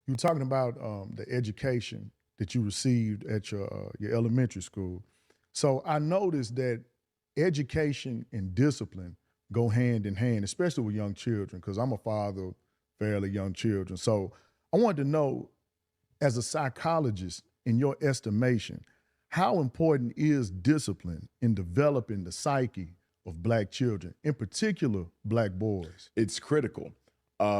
You were talking about the education that you received at your elementary school. So I noticed that education and discipline go hand in hand, especially with young children, because I'm a father of fairly young children. So I wanted to know, as a psychologist, in your estimation, how important is discipline in developing the psyche of black children, in particular black boys? It's critical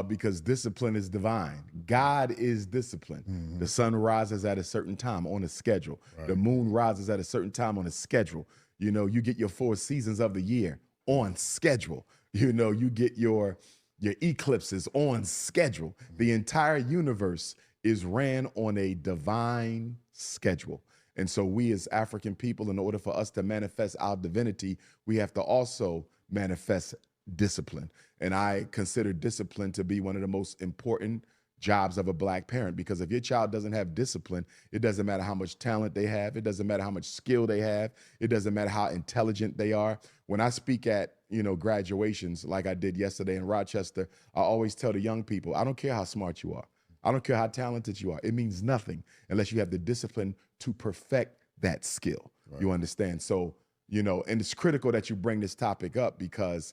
because discipline is divine. God is discipline. Mm-hmm. The sun rises at a certain time on a schedule. Right. The moon rises at a certain time on a schedule. You know, you get your 4 seasons of the year on schedule. You know, you get your eclipses on schedule. The entire universe is ran on a divine schedule. And so we as African people, in order for us to manifest our divinity, we have to also manifest discipline. And I consider discipline to be one of the most important jobs of a black parent, because if your child doesn't have discipline, it doesn't matter how much talent they have, it doesn't matter how much skill they have, it doesn't matter how intelligent they are. When I speak at, graduations like I did yesterday in Rochester, I always tell the young people, I don't care how smart you are. I don't care how talented you are. It means nothing unless you have the discipline to perfect that skill. Right. You understand? So, and it's critical that you bring this topic up, because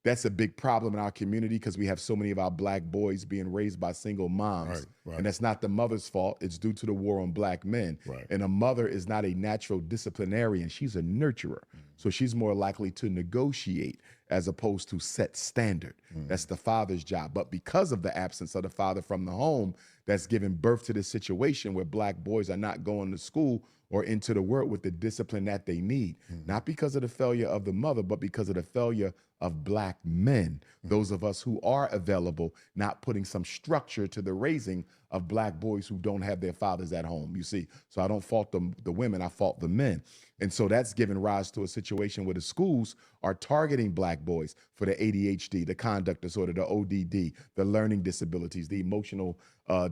that's a big problem in our community, because we have so many of our black boys being raised by single moms. Right. And that's not the mother's fault. It's due to the war on black men. Right. And a mother is not a natural disciplinarian. She's a nurturer. So she's more likely to negotiate as opposed to set standard. That's the father's job. But because of the absence of the father from the home, that's given birth to this situation where black boys are not going to school or into the world with the discipline that they need. Not because of the failure of the mother, but because of the failure of black men, those of us who are available, not putting some structure to the raising of black boys who don't have their fathers at home, you see. So I don't fault the women, I fault the men. And so that's given rise to a situation where the schools are targeting black boys for the ADHD, the conduct disorder, the ODD, the learning disabilities, the emotional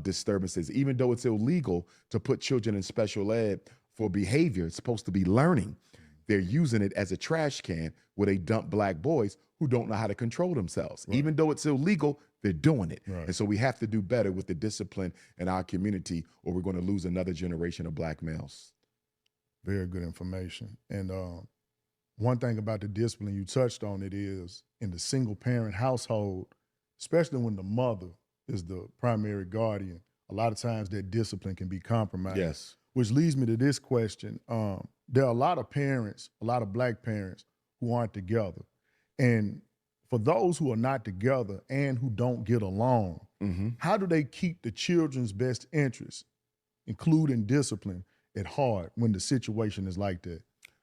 disturbances. Even though it's illegal to put children in special ed for behavior, it's supposed to be learning. They're using it as a trash can where they dump black boys who don't know how to control themselves. Right. Even though it's illegal, they're doing it. Right. And so we have to do better with the discipline in our community, or we're going to lose another generation of black males. Very good information. And one thing about the discipline, you touched on it, is in the single parent household, especially when the mother is the primary guardian, a lot of times that discipline can be compromised. Yes. Which leads me to this question. There are a lot of parents, a lot of black parents who aren't together. And for those who are not together and who don't get along, how do they keep the children's best interests, including discipline, at heart when the situation is like that?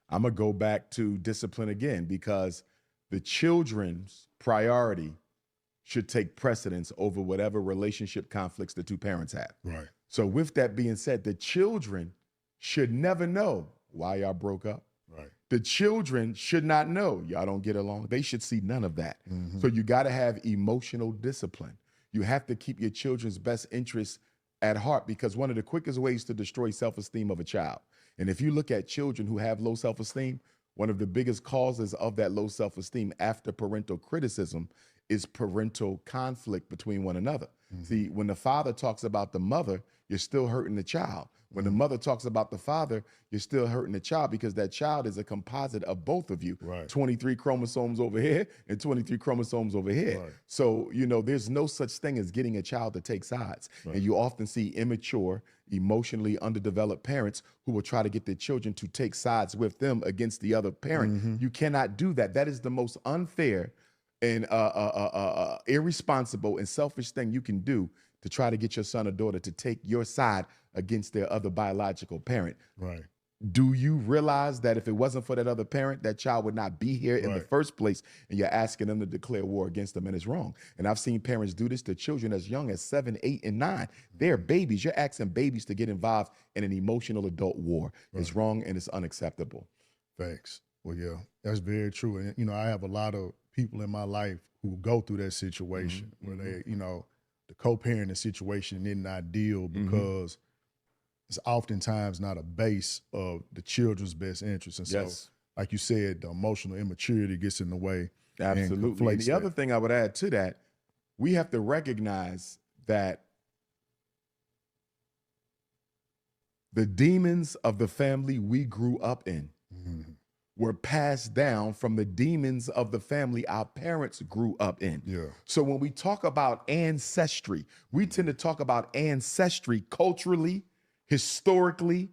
I'm going to go back to discipline again, because the children's priority should take precedence over whatever relationship conflicts the two parents have. Right. So with that being said, the children should never know why y'all broke up. Right. The children should not know y'all don't get along. They should see none of that. So you got to have emotional discipline. You have to keep your children's best interests at heart, because one of the quickest ways to destroy self-esteem of a child, and if you look at children who have low self-esteem, one of the biggest causes of that low self-esteem after parental criticism is parental conflict between one another. See, when the father talks about the mother, you're still hurting the child. When the mother talks about the father, you're still hurting the child, because that child is a composite of both of you. Right. 23 chromosomes over here and 23 chromosomes over here. Right. So, there's no such thing as getting a child to take sides. Right. And you often see immature, emotionally underdeveloped parents who will try to get their children to take sides with them against the other parent. You cannot do that. That is the most unfair and irresponsible and selfish thing you can do, to try to get your son or daughter to take your side against their other biological parent. Right. Do you realize that if it wasn't for that other parent, that child would not be here in the first place, and you're asking them to declare war against them, and it's wrong. And I've seen parents do this to children as young as 7, 8, and 9. They're babies. You're asking babies to get involved in an emotional adult war. Right. It's wrong and it's unacceptable. Thanks. Well, yeah, that's very true. And, I have a lot of people in my life who go through that situation where they, the co-parenting situation isn't ideal, because it's oftentimes not a base of the children's best interests. And so, like you said, the emotional immaturity gets in the way. Absolutely. And the other thing I would add to that, we have to recognize that The demons of the family we grew up in were passed down from the demons of the family our parents grew up in. Yeah. So when we talk about ancestry, we tend to talk about ancestry culturally, historically,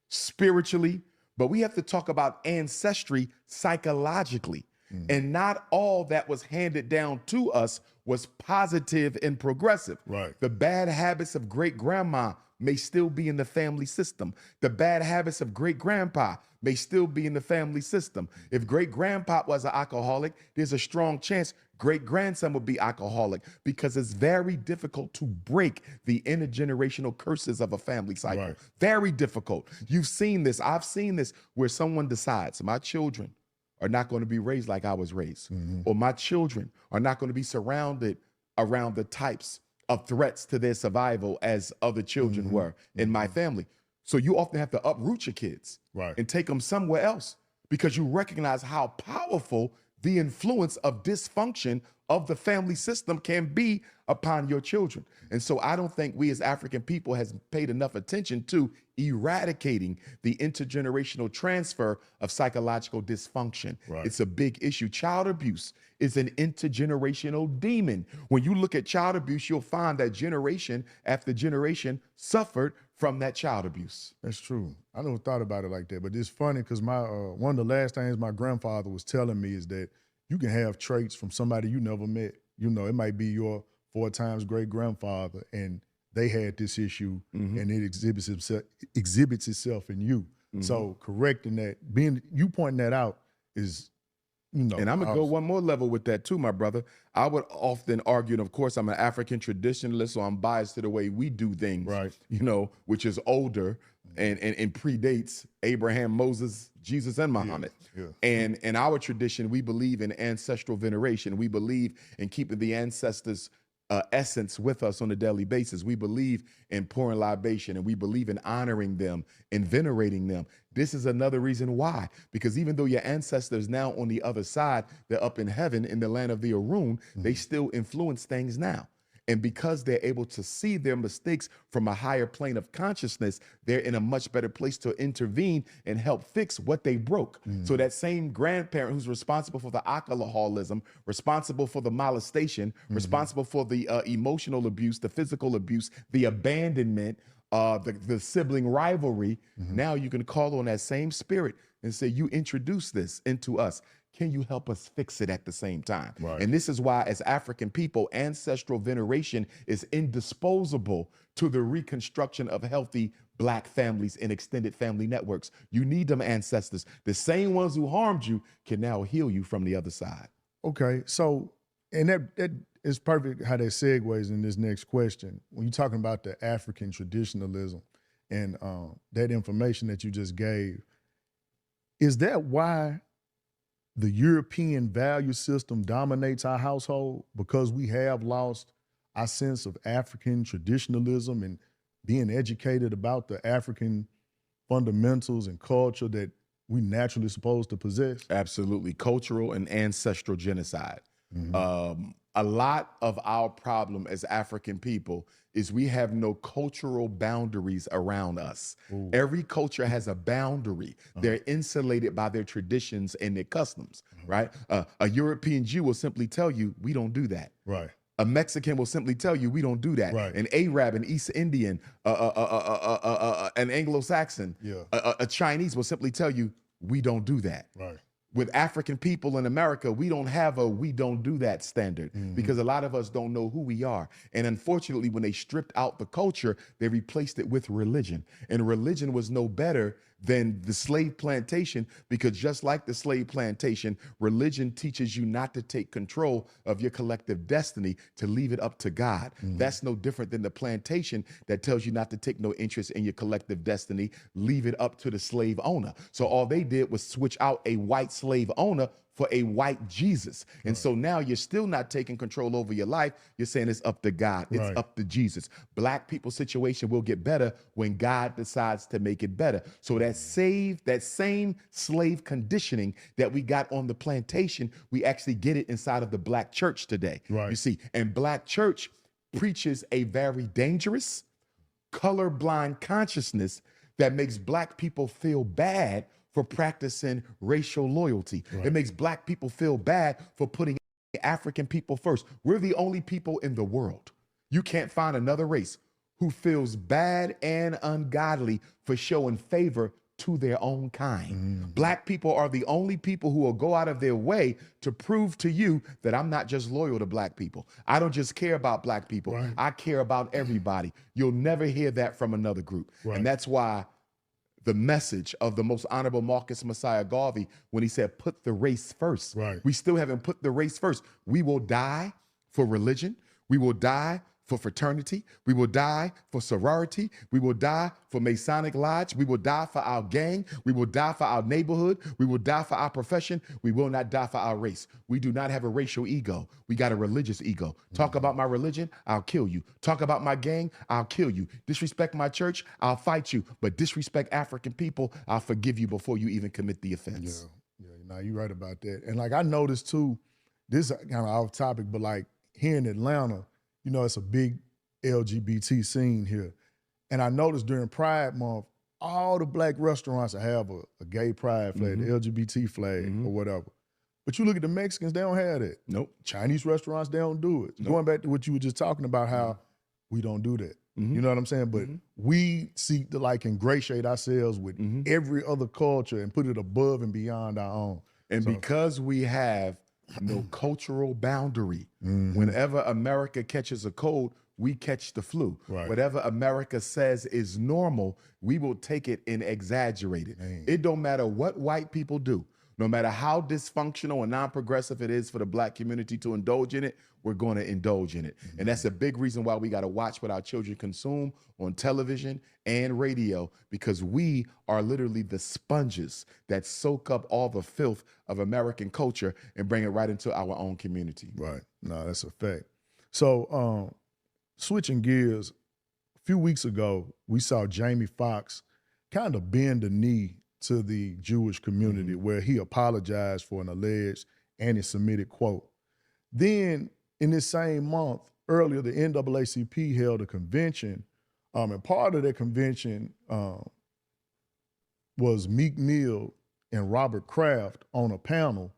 spiritually, but we have to talk about ancestry psychologically. And not all that was handed down to us was positive and progressive. Right. The bad habits of great grandma may still be in the family system. The bad habits of great grandpa may still be in the family system. If great grandpa was an alcoholic, there's a strong chance great grandson would be alcoholic, because it's very difficult to break the intergenerational curses of a family cycle. Right. Very difficult. You've seen this. I've seen this where someone decides, my children are not going to be raised like I was raised, or my children are not going to be surrounded around the types of threats to their survival as other children were in my family. So you often have to uproot your kids and take them somewhere else, because you recognize how powerful the influence of dysfunction of the family system can be upon your children. And so I don't think we as African people has paid enough attention to eradicating the intergenerational transfer of psychological dysfunction. It's a big issue. Child abuse is an intergenerational demon. When you look at child abuse, you'll find that generation after generation suffered from that child abuse. That's true. I never thought about it like that, but it's funny because my one of the last things my grandfather was telling me is that you can have traits from somebody you never met. You know, it might be your 4 times great grandfather, and they had this issue, and it exhibits itself in you. So correcting that, you pointing that out is, you know. And I'm gonna go one more level with that too, my brother. I would often argue, and of course I'm an African traditionalist, so I'm biased to the way we do things, you know, which is older and predates Abraham, Moses, Jesus, and Muhammad. And in our tradition, we believe in ancestral veneration. We believe in keeping the ancestors' essence with us on a daily basis. We believe in pouring libation, and we believe in honoring them and venerating them. This is another reason why, because even though your ancestors now on the other side, they're up in heaven in the land of the Arun, they still influence things now. And because they're able to see their mistakes from a higher plane of consciousness, they're in a much better place to intervene and help fix what they broke. So that same grandparent who's responsible for the alcoholism, responsible for the molestation, responsible for the emotional abuse, the physical abuse, the abandonment, the sibling rivalry, now you can call on that same spirit and say, you introduce this into us. Can you help us fix it at the same time? And this is why, as African people, ancestral veneration is indisposable to the reconstruction of healthy Black families and extended family networks. You need them ancestors. The same ones who harmed you can now heal you from the other side. Okay, so, and that is perfect how that segues in this next question. When you're talking about the African traditionalism and that information that you just gave, is that why the European value system dominates our household, because we have lost our sense of African traditionalism and being educated about the African fundamentals and culture that we naturally supposed to possess? Absolutely. Cultural and ancestral genocide. A lot of our problem as African people is we have no cultural boundaries around us. Every culture has a boundary. They're insulated by their traditions and their customs, right? A European Jew will simply tell you, we don't do that. A Mexican will simply tell you, we don't do that. An Arab, an East Indian, an Anglo-Saxon, a Chinese will simply tell you, we don't do that. With African people in America, we don't have a we don't do that standard, because a lot of us don't know who we are. And unfortunately, when they stripped out the culture, they replaced it with religion. And religion was no better than the slave plantation, because just like the slave plantation, religion teaches you not to take control of your collective destiny, to leave it up to God. That's no different than the plantation that tells you not to take no interest in your collective destiny, leave it up to the slave owner. So all they did was switch out a white slave owner for a white Jesus. And so now you're still not taking control over your life. You're saying it's up to God. It's up to Jesus. Black people's situation will get better when God decides to make it better. So that same slave conditioning that we got on the plantation, we actually get it inside of the Black church today. You see, and Black church preaches a very dangerous, colorblind consciousness that makes black people feel bad for practicing racial loyalty. Right. It makes black people feel bad for putting African people first. We're the only people in the world. You can't find another race who feels bad and ungodly for showing favor to their own kind. Black people are the only people who will go out of their way to prove to you that I'm not just loyal to black people. I don't just care about black people. Right. I care about everybody. You'll never hear that from another group. Right. And that's why the message of the most honorable Marcus Messiah Garvey, when he said, put the race first. Right. We still haven't put the race first. We will die for religion. We will die for fraternity. We will die for sorority. We will die for Masonic Lodge. We will die for our gang. We will die for our neighborhood. We will die for our profession. We will not die for our race. We do not have a racial ego. We got a religious ego. Talk about my religion, I'll kill you. Talk about my gang, I'll kill you. Disrespect my church, I'll fight you. But disrespect African people, I'll forgive you before you even commit the offense. Yeah, you're right about that. And like I noticed too, this is kind of off topic, but like here in Atlanta, you know, it's a big LGBT scene here. And I noticed during Pride Month, all the black restaurants have a gay pride flag, the LGBT flag or whatever. But you look at the Mexicans, they don't have that. Nope. Chinese restaurants, they don't do it. Nope. Going back to what you were just talking about, how we don't do that. You know what I'm saying? But we seek to like ingratiate ourselves with every other culture and put it above and beyond our own. And because we have no cultural boundary, whenever America catches a cold, we catch the flu. Right. Whatever America says is normal, we will take it and exaggerate it. It don't matter what white people do. No matter how dysfunctional and non-progressive it is for the black community to indulge in it, we're going to indulge in it. And that's a big reason why we got to watch what our children consume on television and radio, because we are literally the sponges that soak up all the filth of American culture and bring it right into our own community. Right. No, that's a fact. So switching gears, a few weeks ago, we saw Jamie Foxx kind of bend the knee to the Jewish community where he apologized for an alleged anti-Semitic quote. Then in this same month, earlier, the NAACP held a convention, and part of that convention was Meek Mill and Robert Kraft on a panel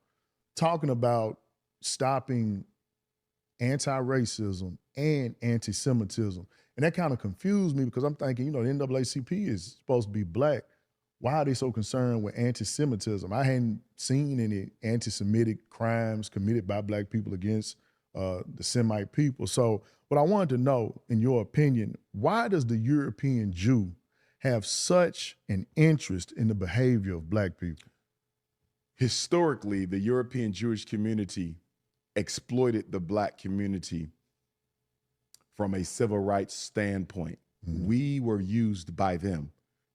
talking about stopping anti-racism and anti-Semitism. And that kind of confused me because I'm thinking, you know, the NAACP is supposed to be black. Why are they so concerned with anti-Semitism? I hadn't seen any anti-Semitic crimes committed by black people against the Semite people. So what I wanted to know, in your opinion, why does the European Jew have such an interest in the behavior of black people? Historically, the European Jewish community exploited the black community from a civil rights standpoint. We were used by them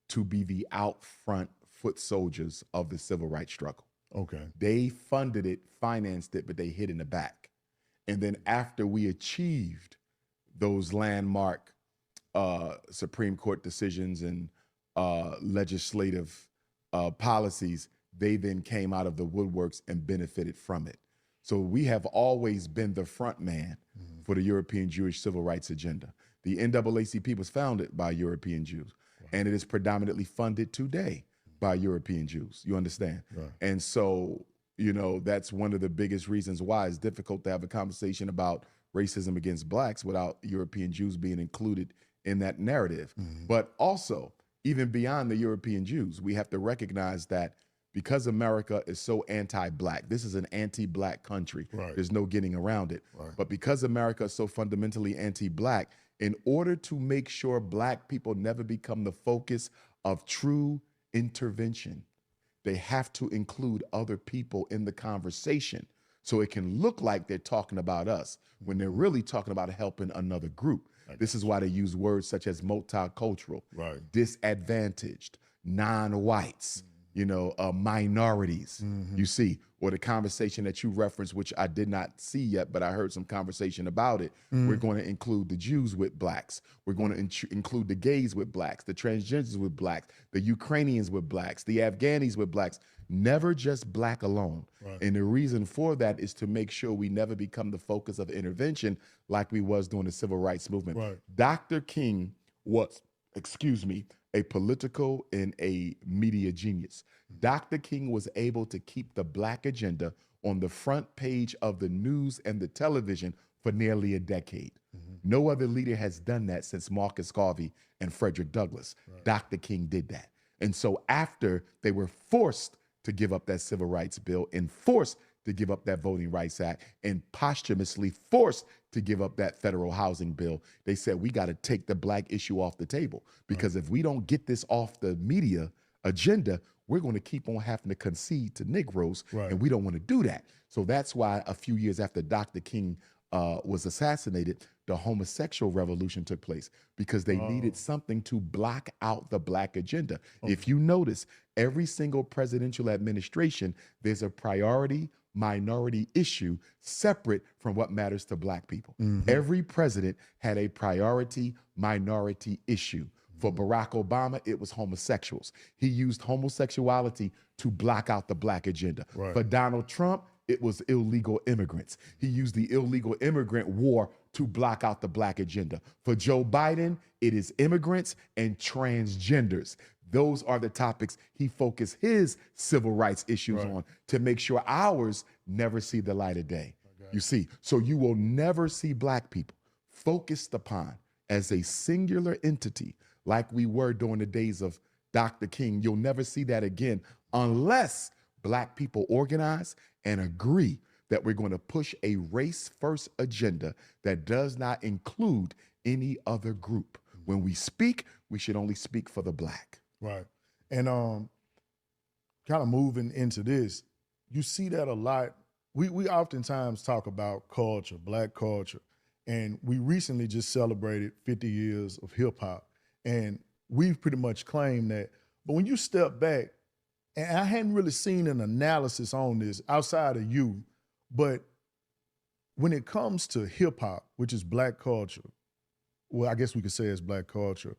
to be the out front foot soldiers of the civil rights struggle. Okay. They funded it, financed it, but they hid in the back. And then after we achieved those landmark Supreme Court decisions and legislative policies, they then came out of the woodworks and benefited from it. So we have always been the front man for the European Jewish civil rights agenda. The NAACP was founded by European Jews, and it is predominantly funded today by European Jews. You understand? Right. And so, you know, that's one of the biggest reasons why it's difficult to have a conversation about racism against blacks without European Jews being included in that narrative. But also, even beyond the European Jews, we have to recognize that because America is so anti-black, this is an anti-black country. Right. There's no getting around it. Right. But because America is so fundamentally anti-black, in order to make sure black people never become the focus of true intervention, they have to include other people in the conversation so it can look like they're talking about us when they're really talking about helping another group. This is why they use words such as multicultural, Right. disadvantaged, non-whites, you know, minorities, you see, or the conversation that you referenced, which I did not see yet, but I heard some conversation about it. We're going to include the Jews with blacks. We're going to include the gays with blacks, the transgenders with blacks, the Ukrainians with blacks, the Afghanis with blacks, never just black alone. Right. And the reason for that is to make sure we never become the focus of intervention like we was during the civil rights movement. Right. Dr. King was excuse me, a political and a media genius. Dr. King was able to keep the Black agenda on the front page of the news and the television for nearly a decade. No other leader has done that since Marcus Garvey and Frederick Douglass. Dr. King did that. And so after they were forced to give up that Civil Rights Bill and forced to give up that Voting Rights Act and posthumously forced to give up that federal housing bill, they said, we got to take the Black issue off the table, because if we don't get this off the media agenda, we're going to keep on having to concede to Negroes, and we don't want to do that. So that's why a few years after Dr. King was assassinated, the homosexual revolution took place, because they needed something to block out the Black agenda. If you notice, every single presidential administration, there's a priority minority issue separate from what matters to Black people. Every president had a priority minority issue. For Barack Obama, it was homosexuals. He used homosexuality to block out the Black agenda. For Donald Trump, it was illegal immigrants. He used the illegal immigrant war to block out the Black agenda. For Joe Biden, it is immigrants and transgenders. Those are the topics he focused his civil rights issues on, to make sure ours never see the light of day. You see, so you will never see Black people focused upon as a singular entity like we were during the days of Dr. King. You'll never see that again unless Black people organize and agree that we're going to push a race-first agenda that does not include any other group. When we speak, we should only speak for the Black. Right. And kind of moving into this, you see that a lot. We oftentimes talk about culture, Black culture, and we recently just celebrated 50 years of hip hop, and we've pretty much claimed that. But when you step back, and I hadn't really seen an analysis on this outside of you, but when it comes to hip hop, which is Black culture, well, I guess we could say it's Black culture,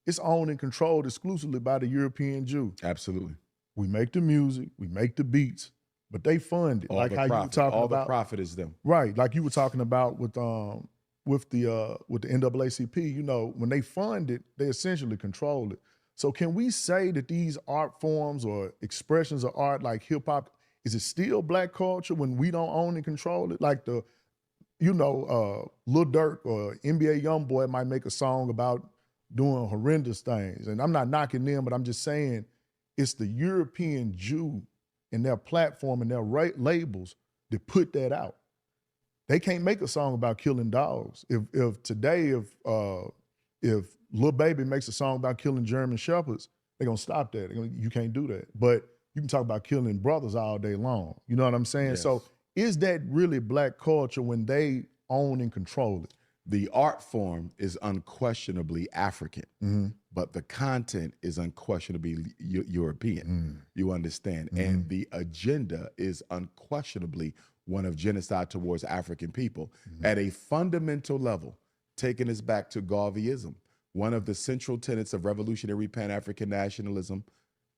it's owned and controlled exclusively by the European Jew. Absolutely. We make the music, we make the beats, but they fund it. All like the how profit, you were talking all about. the profit is them. Right, like you were talking about with the NAACP. You know, when they fund it, they essentially control it. So can we say that these art forms or expressions of art like hip hop, is it still Black culture when we don't own and control it? Like Lil Durk or NBA YoungBoy might make a song about doing horrendous things. And I'm not knocking them, but I'm just saying it's the European Jew and their platform and their labels that put that out. They can't make a song about killing dogs. If today, if Lil Baby makes a song about killing German shepherds, they're gonna stop that. You can't do that. But you can talk about killing brothers all day long. You know what I'm saying? Yes. So is that really Black culture when they own and control it? The art form is unquestionably African, but the content is unquestionably European. You understand? And the agenda is unquestionably one of genocide towards African people. At a fundamental level, taking us back to Garveyism, one of the central tenets of revolutionary Pan-African nationalism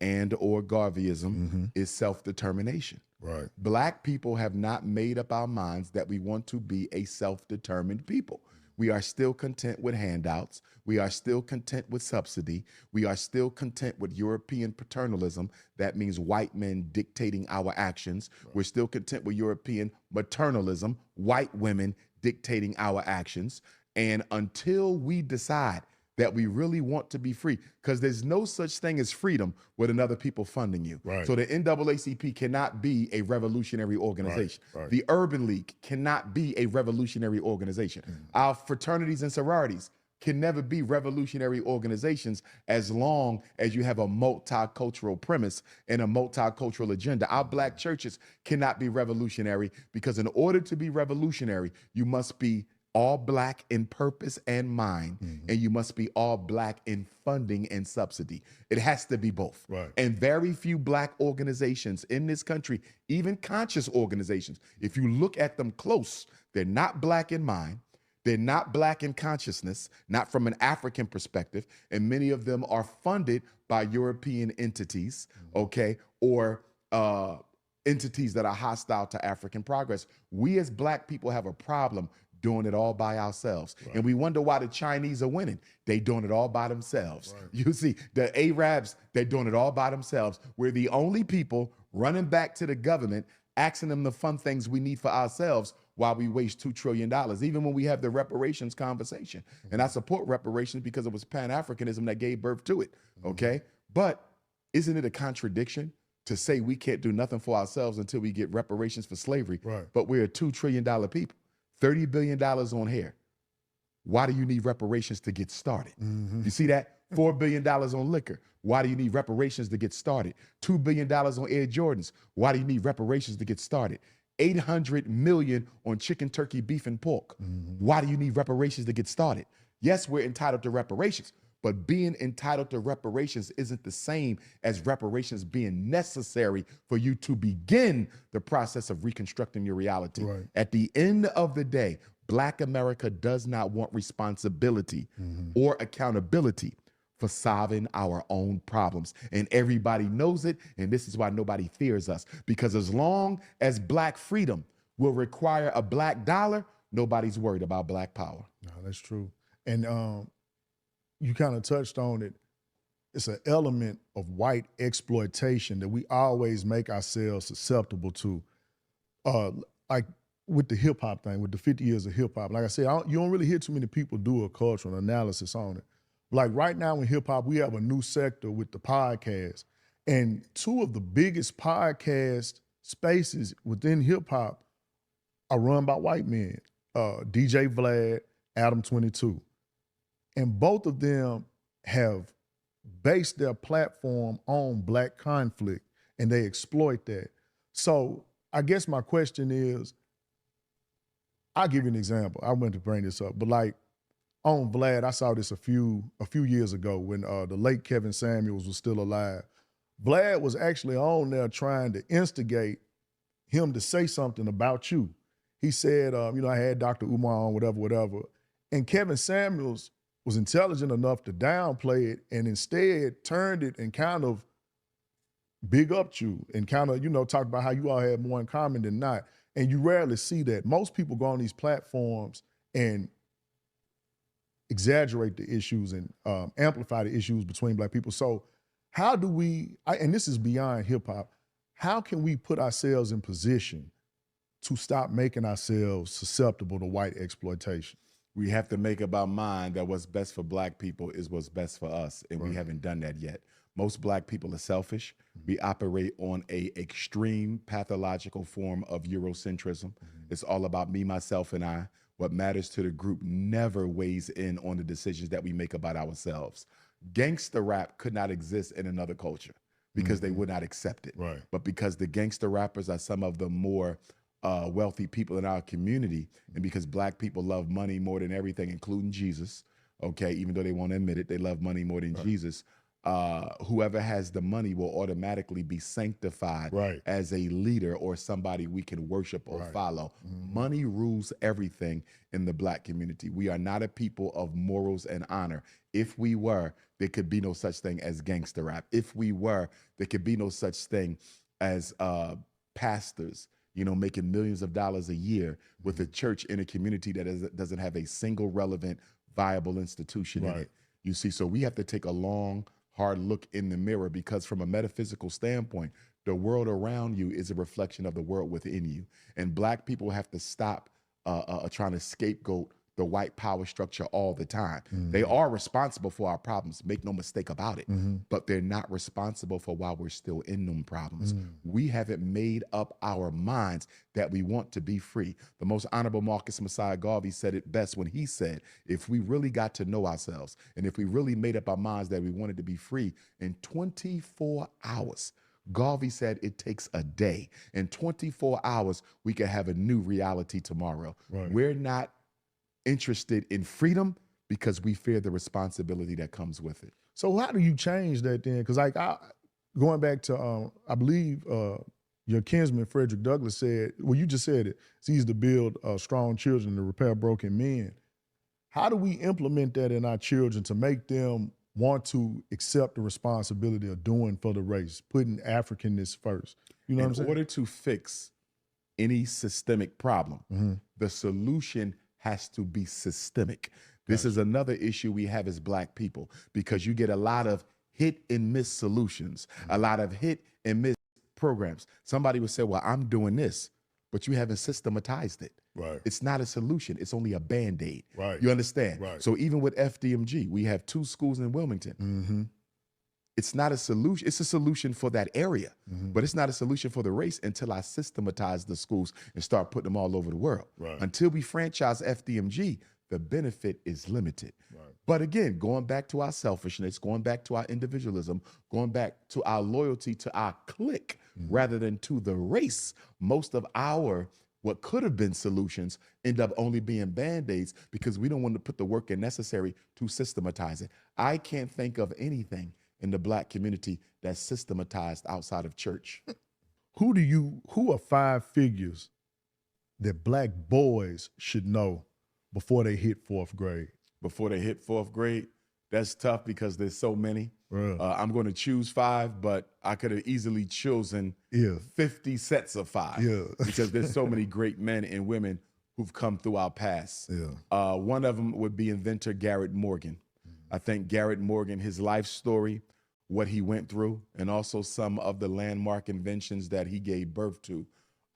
and or Garveyism is self-determination. Right. Black people have not made up our minds that we want to be a self-determined people. We are still content with handouts. We are still content with subsidy. We are still content with European paternalism. That means white men dictating our actions. We're still content with European maternalism, white women dictating our actions. And until we decide that we really want to be free, because there's no such thing as freedom with another people funding you. Right. So the NAACP cannot be a revolutionary organization. Right. The Urban League cannot be a revolutionary organization. Our fraternities and sororities can never be revolutionary organizations as long as you have a multicultural premise and a multicultural agenda. Our Black churches cannot be revolutionary, because in order to be revolutionary, you must be all Black in purpose and mind, and you must be all Black in funding and subsidy. It has to be both. Right. And very few Black organizations in this country, even conscious organizations, if you look at them close, they're not Black in mind, they're not Black in consciousness, not from an African perspective, and many of them are funded by European entities, okay, or entities that are hostile to African progress. We as Black people have a problem doing it all by ourselves. And we wonder why the Chinese are winning. They doing it all by themselves. You see, the Arabs, they're doing it all by themselves. We're the only people running back to the government, asking them to fund things we need for ourselves while we waste $2 trillion, even when we have the reparations conversation. And I support reparations because it was Pan-Africanism that gave birth to it, okay? But isn't it a contradiction to say we can't do nothing for ourselves until we get reparations for slavery, but we're a $2 trillion people, $30 billion on hair. Why do you need reparations to get started? You see that? $4 billion on liquor. Why do you need reparations to get started? $2 billion on Air Jordans. Why do you need reparations to get started? 800 million on chicken, turkey, beef, and pork. Why do you need reparations to get started? Yes, we're entitled to reparations, but being entitled to reparations isn't the same as reparations being necessary for you to begin the process of reconstructing your reality. At the end of the day, Black America does not want responsibility or accountability for solving our own problems. And everybody knows it, and this is why nobody fears us. Because as long as Black freedom will require a Black dollar, nobody's worried about Black power. No, that's true. And you kind of touched on it. It's an element of white exploitation that we always make ourselves susceptible to. Like with the hip hop thing, with the 50 years of hip hop. Like I said, you don't really hear too many people do a cultural analysis on it. Like right now in hip hop, we have a new sector with the podcast. And two of the biggest podcast spaces within hip hop are run by white men, DJ Vlad, Adam 22. And both of them have based their platform on Black conflict, and they exploit that. So I guess my question is, I'll give you an example. I went to bring this up, but like on Vlad, I saw this a few years ago when the late Kevin Samuels was still alive. Vlad was actually on there trying to instigate him to say something about you. He said, you know, I had Dr. Umar on, whatever. And Kevin Samuels was intelligent enough to downplay it and instead turned it and kind of big up you and kind of, you know, talk about how you all had more in common than not. And you rarely see that. Most people go on these platforms and exaggerate the issues and amplify the issues between Black people. So how do we, and this is beyond hip hop, how can we put ourselves in position to stop making ourselves susceptible to white exploitation? We have to make up our mind that what's best for Black people is what's best for us, and we haven't done that yet. Most Black people are selfish. We operate on a extreme pathological form of Eurocentrism. It's all about me, myself, and I. What matters to the group never weighs in on the decisions that we make about ourselves. Gangster rap could not exist in another culture because they would not accept it. But because the gangster rappers are some of the more wealthy people in our community, and because Black people love money more than everything, including Jesus, okay, even though they won't admit it, they love money more than Jesus. Whoever has the money will automatically be sanctified as a leader or somebody we can worship or follow. Money rules everything in the Black community. We are not a people of morals and honor. If we were, there could be no such thing as gangster rap. If we were, there could be no such thing as pastors, you know, making millions of dollars a year with a church in a community that doesn't have a single relevant, viable institution in it. You see, so we have to take a long, hard look in the mirror, because from a metaphysical standpoint, the world around you is a reflection of the world within you. And Black people have to stop trying to scapegoat the white power structure all the time. They are responsible for our problems, make no mistake about it, but they're not responsible for why we're still in them problems. We haven't made up our minds that we want to be free. The most honorable Marcus Messiah Garvey said it best when he said, if we really got to know ourselves, and if we really made up our minds that we wanted to be free, in 24 hours, Garvey said it takes a day. In 24 hours, we could have a new reality tomorrow. We're not interested in freedom because we fear the responsibility that comes with it. So how do you change that then? Because like going back to, I believe your kinsman, Frederick Douglass, said, well, you just said it, it's easy to build strong children to repair broken men. How do we implement that in our children to make them want to accept the responsibility of doing for the race, putting Africanness first? You know what I'm saying? In order to fix any systemic problem, the solution has to be systemic. This is another issue we have as Black people, because you get a lot of hit and miss solutions, a lot of hit and miss programs. Somebody would say, well, I'm doing this, but you haven't systematized it. Right. It's not a solution. It's only a Band-Aid. Right. You understand? Right. So even with FDMG, we have 2 schools in Wilmington. It's not a solution. It's a solution for that area, but it's not a solution for the race until I systematize the schools and start putting them all over the world. Right. Until we franchise FDMG, the benefit is limited. Right. But again, going back to our selfishness, going back to our individualism, going back to our loyalty to our clique rather than to the race, most of our what could have been solutions end up only being Band-Aids because we don't want to put the work in necessary to systematize it. I can't think of anything in the Black community that's systematized outside of church. Who are 5 figures that Black boys should know before they hit 4th grade? Before they hit 4th grade, that's tough because there's so many. Really? I'm going to choose 5, but I could have easily chosen 50 sets of 5 because there's so many great men and women who've come through our past. One of them would be inventor Garrett Morgan. I think Garrett Morgan, his life story, what he went through, and also some of the landmark inventions that he gave birth to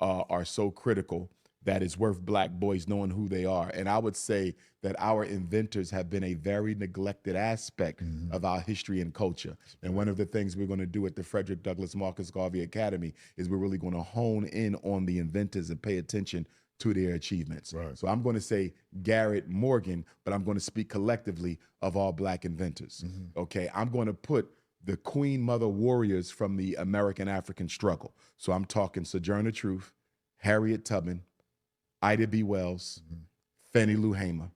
are so critical that it's worth Black boys knowing who they are. And I would say that our inventors have been a very neglected aspect of our history and culture. And one of the things we're going to do at the Frederick Douglass Marcus Garvey Academy is we're really going to hone in on the inventors and pay attention to their achievements. Right. So I'm going to say Garrett Morgan, but I'm going to speak collectively of all Black inventors. Okay, I'm going to put the Queen Mother warriors from the American African struggle. So I'm talking Sojourner Truth, Harriet Tubman, Ida B. Wells, Fannie Lou Hamer,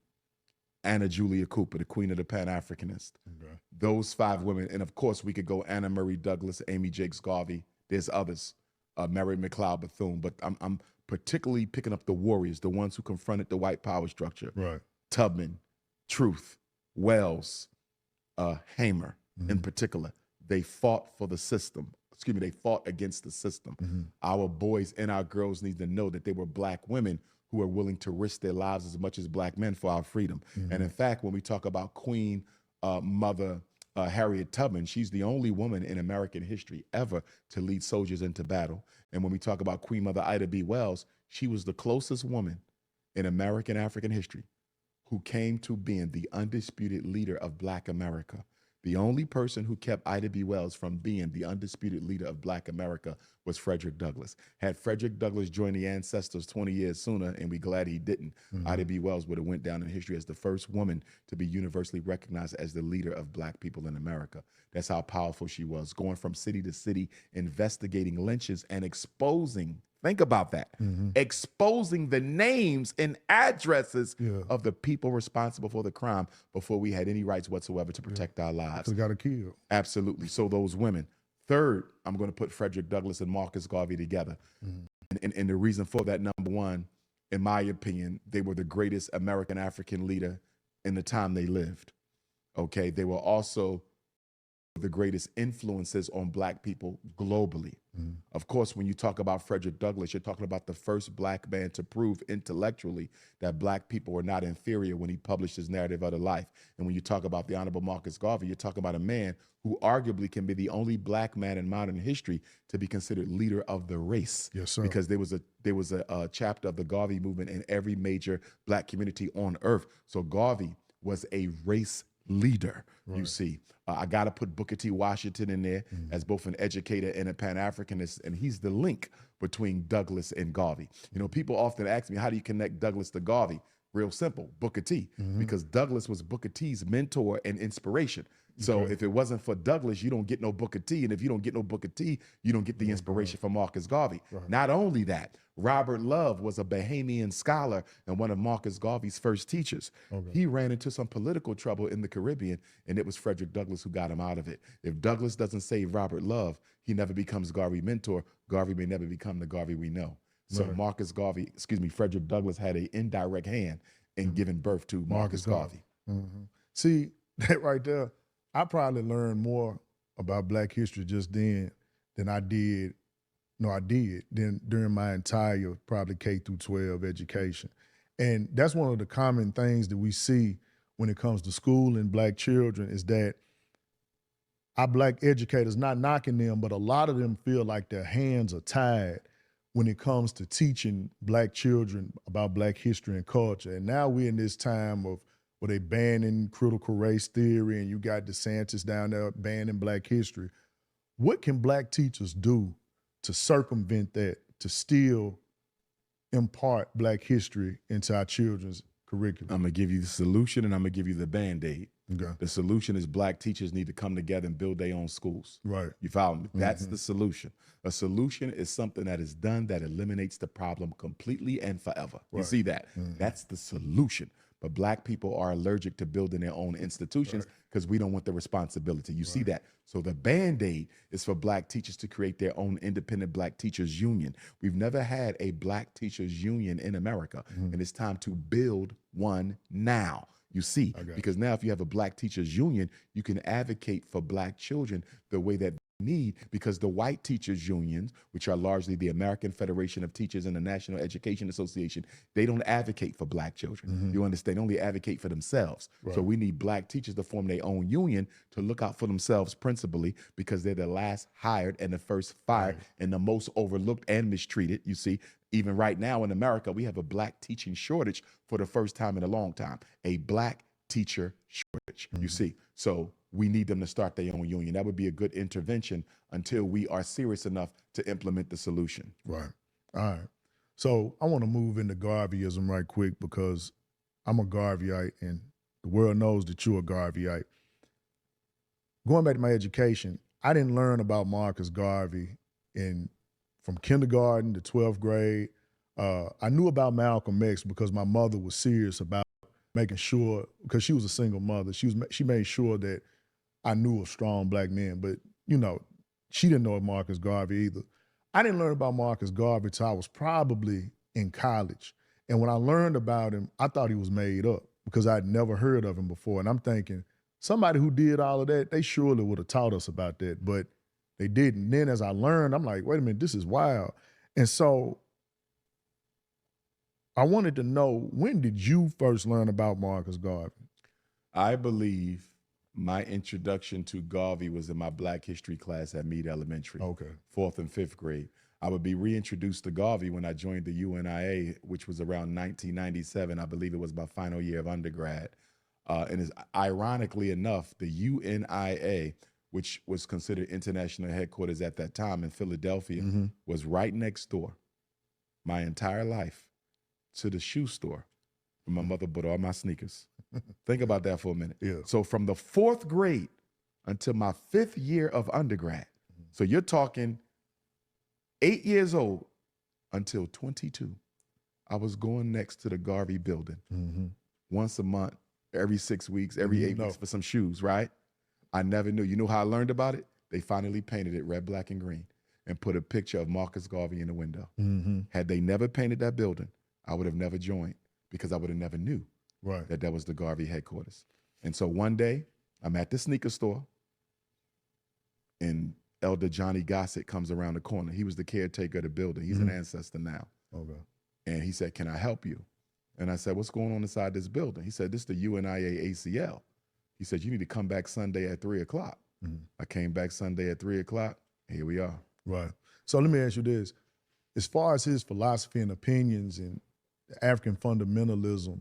Anna Julia Cooper, the queen of the Pan-Africanists. Those 5 women, and of course we could go Anna Murray Douglas, Amy Jakes Garvey. There's others, Mary McLeod Bethune, but I'm particularly picking up the warriors, the ones who confronted the white power structure. Right. Tubman, Truth, Wells, Hamer in particular. They fought for the system. Excuse me, they fought against the system. Our boys and our girls need to know that they were Black women who are willing to risk their lives as much as Black men for our freedom. And in fact, when we talk about Queen Mother Harriet Tubman, she's the only woman in American history ever to lead soldiers into battle. And when we talk about Queen Mother Ida B. Wells, she was the closest woman in American African history who came to being the undisputed leader of Black America. The only person who kept Ida B. Wells from being the undisputed leader of Black America was Frederick Douglass. Had Frederick Douglass joined the ancestors 20 years sooner, and we're glad he didn't, Ida B. Wells would have went down in history as the first woman to be universally recognized as the leader of Black people in America. That's how powerful she was, going from city to city, investigating lynches and exposing, think about that, exposing the names and addresses of the people responsible for the crime before we had any rights whatsoever to protect our lives. They got to kill. Absolutely. So those women. Third, I'm going to put Frederick Douglass and Marcus Garvey together. And the reason for that, number one, in my opinion, they were the greatest American African leader in the time they lived. Okay. They were also the greatest influences on Black people globally. Of course, when you talk about Frederick Douglass, you're talking about the first Black man to prove intellectually that Black people were not inferior when he published his narrative of the life. And when you talk about the Honorable Marcus Garvey, you're talking about a man who arguably can be the only Black man in modern history to be considered leader of the race. Yes, sir. Because there was a chapter of the Garvey movement in every major Black community on earth. So Garvey was a race leader, you see. I got to put Booker T. Washington in there as both an educator and a Pan-Africanist, and he's the link between Douglass and Garvey. You know, people often ask me, how do you connect Douglass to Garvey? Real simple, Booker T, because Douglass was Booker T's mentor and inspiration. So if it wasn't for Douglass, you don't get no Booker T, and if you don't get no Booker T, you don't get the inspiration from Marcus Garvey. Not only that, Robert Love was a Bahamian scholar and one of Marcus Garvey's first teachers. He ran into some political trouble in the Caribbean, and it was Frederick Douglass who got him out of it. If Douglass doesn't save Robert Love, he never becomes Garvey mentor. Garvey may never become the Garvey we know. So Frederick Douglass had an indirect hand in giving birth to Marcus Garvey. See, that right there, I probably learned more about Black history just then than I did during my entire probably K through 12 education. And that's one of the common things that we see when it comes to school and Black children is that our Black educators, not knocking them, but a lot of them feel like their hands are tied when it comes to teaching Black children about Black history and culture. And now we're in this time of where they banning critical race theory, and you got DeSantis down there banning Black history. What can Black teachers do to circumvent that, to still impart Black history into our children's curriculum? I'm gonna give you the solution and I'm gonna give you the Band-Aid. Okay. The solution is Black teachers need to come together and build their own schools. Right. You follow me? That's the solution. A solution is something that is done that eliminates the problem completely and forever. You Right. see that? That's the solution. But Black people are allergic to building their own institutions because we don't want the responsibility. You see that? So the Band-Aid is for Black teachers to create their own independent Black teachers union. We've never had a Black teachers union in America, and it's time to build one now. You see, because now if you have a Black teachers union, you can advocate for Black children the way that they need, because the white teachers unions, which are largely the American Federation of Teachers and the National Education Association, they don't advocate for Black children. You understand? They only advocate for themselves. So we need Black teachers to form their own union to look out for themselves principally, because they're the last hired and the first fired and the most overlooked and mistreated. You see, even right now in America, we have a Black teaching shortage for the first time in a long time, a Black teacher shortage, you see. So we need them to start their own union. That would be a good intervention until we are serious enough to implement the solution. Right. All right. So I want to move into Garveyism right quick, because I'm a Garveyite and the world knows that you're a Garveyite. Going back to my education, I didn't learn about Marcus Garvey from kindergarten to 12th grade. I knew about Malcolm X because my mother was serious about making sure, because she was a single mother, she made sure that I knew of strong Black men. But, you know, she didn't know of Marcus Garvey either. I didn't learn about Marcus Garvey till I was probably in college. And when I learned about him, I thought he was made up because I'd never heard of him before. And I'm thinking, somebody who did all of that, they surely would have taught us about that, but they didn't. Then as I learned, I'm like, wait a minute, this is wild. And so I wanted to know, when did you first learn about Marcus Garvey? I believe my introduction to Garvey was in my Black history class at Meade Elementary, 4th and 5th grade. I would be reintroduced to Garvey when I joined the UNIA, which was around 1997. I believe it was my final year of undergrad. And ironically enough, the UNIA, which was considered international headquarters at that time in Philadelphia, was right next door my entire life to the shoe store where my mother bought all my sneakers. Think about that for a minute. So from the 4th grade until my 5th year of undergrad, so you're talking 8 years old until 22, I was going next to the Garvey building once a month, every 6 weeks, every 8 weeks for some shoes, right? I never knew. You know how I learned about it? They finally painted it red, black, and green and put a picture of Marcus Garvey in the window. Had they never painted that building, I would have never joined, because I would have never knew that was the Garvey headquarters. And so one day, I'm at the sneaker store, and Elder Johnny Gossett comes around the corner. He was the caretaker of the building. He's an ancestor now. And he said, "Can I help you?" And I said, "What's going on inside this building?" He said, "This is the UNIA ACL." He said, "You need to come back Sunday at 3 o'clock. I came back Sunday at 3 o'clock. Here we are. Right. So let me ask you this. As far as his philosophy and opinions and African fundamentalism,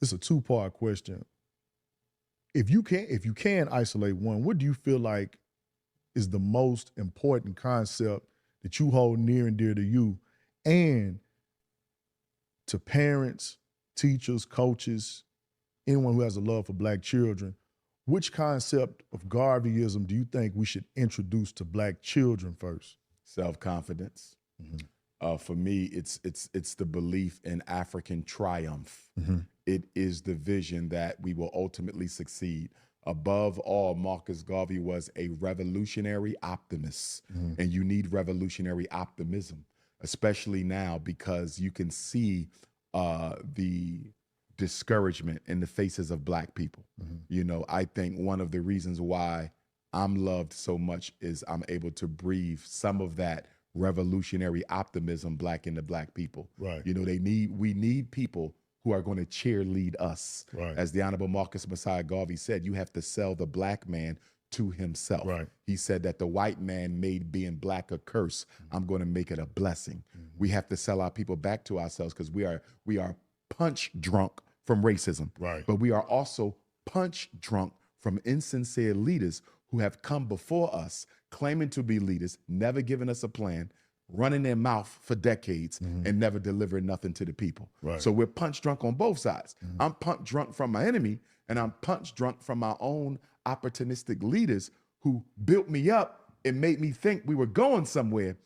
it's a two-part question. If you can isolate one, what do you feel like is the most important concept that you hold near and dear to you and to parents, teachers, coaches, anyone who has a love for Black children? Which concept of Garveyism do you think we should introduce to Black children first? Self-confidence. For me, it's the belief in African triumph. It is the vision that we will ultimately succeed. Above all, Marcus Garvey was a revolutionary optimist, and you need revolutionary optimism, especially now, because you can see the discouragement in the faces of Black people. You know, I think one of the reasons why I'm loved so much is I'm able to breathe some of that revolutionary optimism Black into Black people. You know, we need people who are going to cheerlead us. Right. As the Honorable Marcus Messiah Garvey said, you have to sell the black man to himself. Right. He said that the white man made being black a curse. I'm going to make it a blessing. We have to sell our people back to ourselves because we are punch drunk from racism. Right. But we are also punch drunk from insincere leaders who have come before us claiming to be leaders, never giving us a plan, running their mouth for decades and never delivering nothing to the people. Right. So we're punch drunk on both sides. I'm punch drunk from my enemy, and I'm punch drunk from my own opportunistic leaders who built me up and made me think we were going somewhere,